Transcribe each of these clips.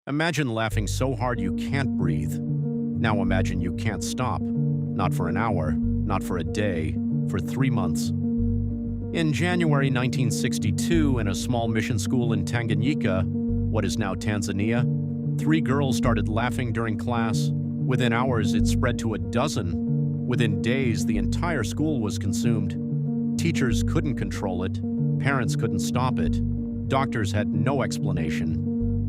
Imagine laughing so hard you can't breathe. Now imagine you can't stop. Not for an hour, not for a day, for 3 months. In January 1962, in a small mission school in Tanganyika, what is now Tanzania, 3 girls started laughing during class. Within hours, it spread to a dozen. Within days, the entire school was consumed. Teachers couldn't control it. Parents couldn't stop it. Doctors had no explanation.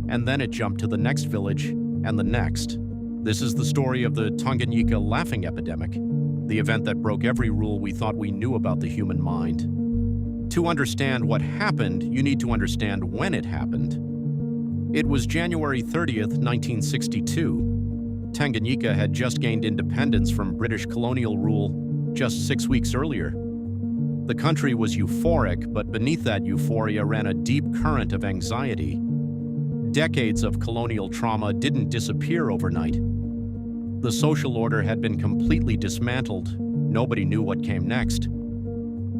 And then it jumped to the next village and the next. This is the story of the Tanganyika Laughing Epidemic, the event that broke every rule we thought we knew about the human mind. To understand what happened, you need to understand when it happened. It was January 30th, 1962. Tanganyika had just gained independence from British colonial rule just 6 weeks earlier. The country was euphoric, but beneath that euphoria ran a deep current of anxiety. Decades of colonial trauma didn't disappear overnight. The social order had been completely dismantled. Nobody knew what came next.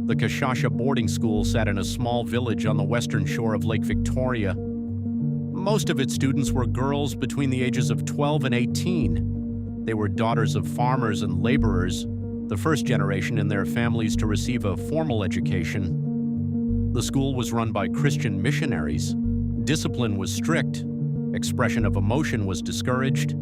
The Kashasha boarding school sat in a small village on the western shore of Lake Victoria. Most of its students were girls between the ages of 12 and 18. They were daughters of farmers and laborers, the first generation in their families to receive a formal education. The school was run by Christian missionaries. Discipline was strict. Expression of emotion was discouraged.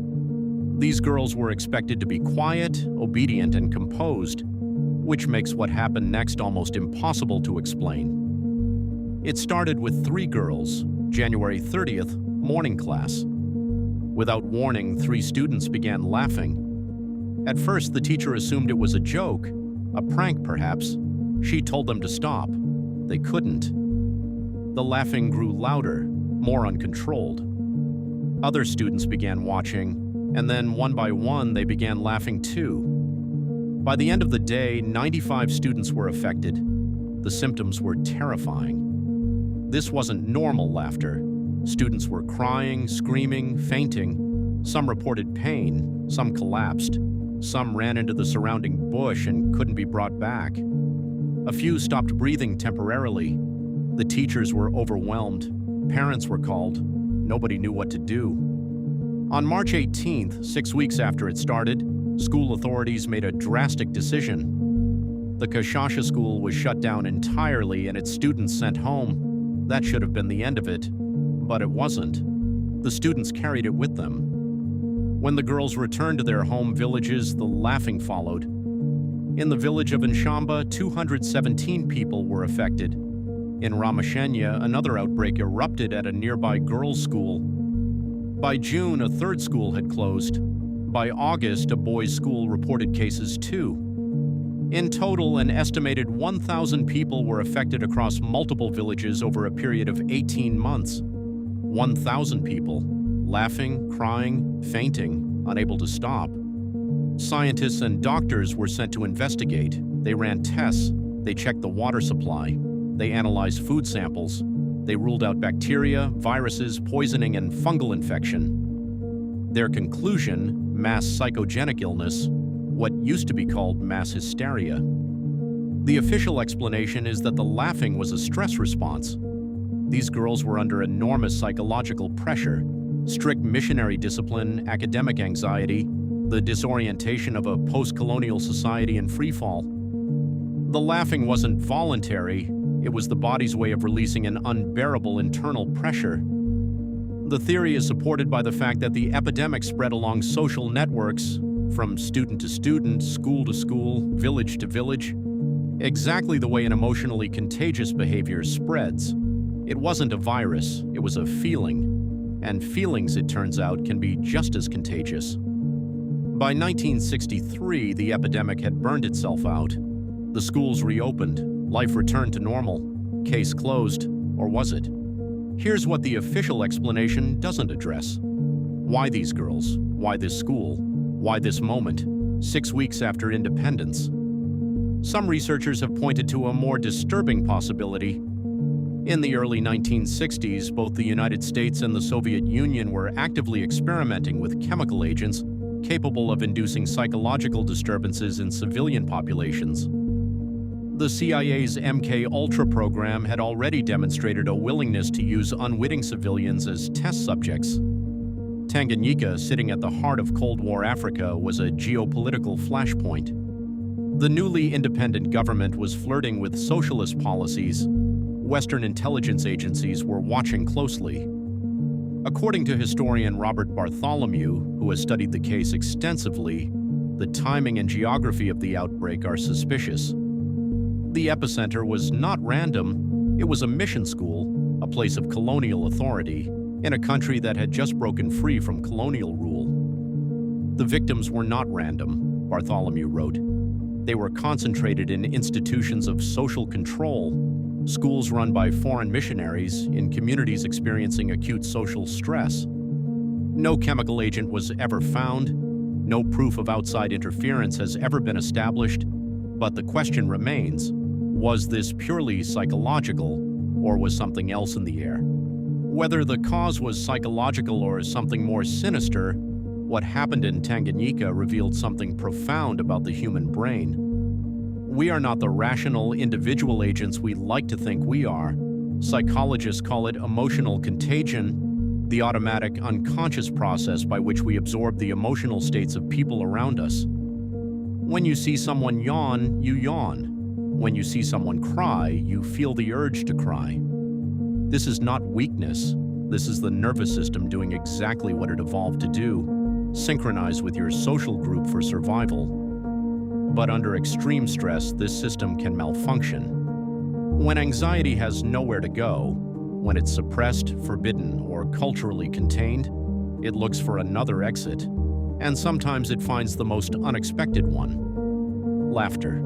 These girls were expected to be quiet, obedient, and composed, which makes what happened next almost impossible to explain. It started with 3 girls, January 30th, morning class. Without warning, 3 students began laughing. At first, the teacher assumed it was a joke, a prank perhaps. She told them to stop. They couldn't. The laughing grew louder, more uncontrolled. Other students began watching, and then one by one they began laughing too. By the end of the day, 95 students were affected. The symptoms were terrifying. This wasn't normal laughter. Students were crying, screaming, fainting. Some reported pain, some collapsed. Some ran into the surrounding bush and couldn't be brought back. A few stopped breathing temporarily. The teachers were overwhelmed. Parents were called. Nobody knew what to do. On March 18th, 6 weeks after it started, school authorities made a drastic decision. The Kashasha school was shut down entirely and its students sent home. That should have been the end of it, but it wasn't. The students carried it with them. When the girls returned to their home villages, the laughing followed. In the village of Nshamba, 217 people were affected. In Ramashenya, another outbreak erupted at a nearby girls' school. By June, a 3rd school had closed. By August, a boys' school reported cases too. In total, an estimated 1,000 people were affected across multiple villages over a period of 18 months. 1,000 people, laughing, crying, fainting, unable to stop. Scientists and doctors were sent to investigate. They ran tests. They checked the water supply. They analyzed food samples. They ruled out bacteria, viruses, poisoning, and fungal infection. Their conclusion, mass psychogenic illness, what used to be called mass hysteria. The official explanation is that the laughing was a stress response. These girls were under enormous psychological pressure, strict missionary discipline, academic anxiety, the disorientation of a post-colonial society in freefall. The laughing wasn't voluntary. It was the body's way of releasing an unbearable internal pressure. The theory is supported by the fact that the epidemic spread along social networks, from student to student, school to school, village to village, exactly the way an emotionally contagious behavior spreads. It wasn't a virus, it was a feeling. And feelings, it turns out, can be just as contagious. By 1963, the epidemic had burned itself out. The schools reopened. Life returned to normal. Case closed, or was it? Here's what the official explanation doesn't address. Why these girls? Why this school? Why this moment, 6 weeks after independence? Some researchers have pointed to a more disturbing possibility. In the early 1960s, both the United States and the Soviet Union were actively experimenting with chemical agents capable of inducing psychological disturbances in civilian populations. The CIA's MK-Ultra program had already demonstrated a willingness to use unwitting civilians as test subjects. Tanganyika, sitting at the heart of Cold War Africa, was a geopolitical flashpoint. The newly independent government was flirting with socialist policies. Western intelligence agencies were watching closely. According to historian Robert Bartholomew, who has studied the case extensively, the timing and geography of the outbreak are suspicious. The epicenter was not random. It was a mission school, a place of colonial authority, in a country that had just broken free from colonial rule. The victims were not random, Bartholomew wrote. They were concentrated in institutions of social control, schools run by foreign missionaries in communities experiencing acute social stress. No chemical agent was ever found. No proof of outside interference has ever been established. But the question remains, was this purely psychological, or was something else in the air? Whether the cause was psychological or something more sinister, what happened in Tanganyika revealed something profound about the human brain. We are not the rational individual agents we like to think we are. Psychologists call it emotional contagion, the automatic unconscious process by which we absorb the emotional states of people around us. When you see someone yawn, you yawn. When you see someone cry, you feel the urge to cry. This is not weakness. This is the nervous system doing exactly what it evolved to do, synchronize with your social group for survival. But under extreme stress, this system can malfunction. When anxiety has nowhere to go, when it's suppressed, forbidden, or culturally contained, it looks for another exit, and sometimes it finds the most unexpected one: laughter.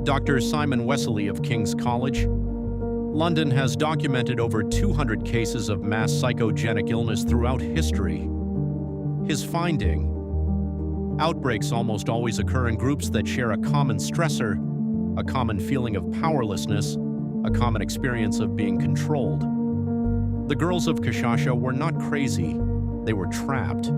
Dr. Simon Wesley of King's College, London has documented over 200 cases of mass psychogenic illness throughout history. His finding: outbreaks almost always occur in groups that share a common stressor, a common feeling of powerlessness, a common experience of being controlled. The girls of Kashasha were not crazy, they were trapped,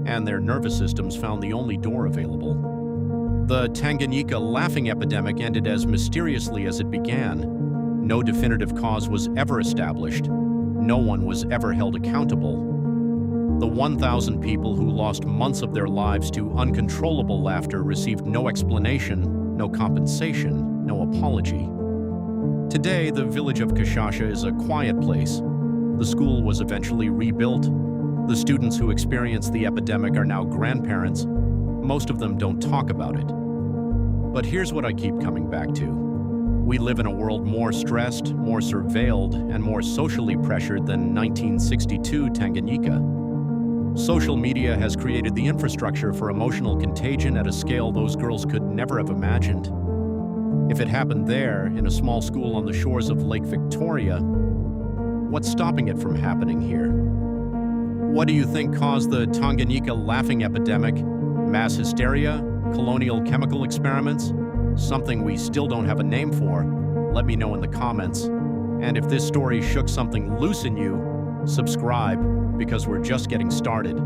and their nervous systems found the only door available. The Tanganyika Laughing Epidemic ended as mysteriously as it began. No definitive cause was ever established. No one was ever held accountable. The 1,000 people who lost months of their lives to uncontrollable laughter received no explanation, no compensation, no apology. Today, the village of Kashasha is a quiet place. The school was eventually rebuilt. The students who experienced the epidemic are now grandparents. Most of them don't talk about it. But here's what I keep coming back to. We live in a world more stressed, more surveilled, and more socially pressured than 1962 Tanganyika. Social media has created the infrastructure for emotional contagion at a scale those girls could never have imagined. If it happened there, in a small school on the shores of Lake Victoria, what's stopping it from happening here? What do you think caused the Tanganyika Laughing Epidemic? Mass hysteria? Colonial chemical experiments? Something we still don't have a name for? Let me know in the comments. And if this story shook something loose in you, subscribe, because we're just getting started.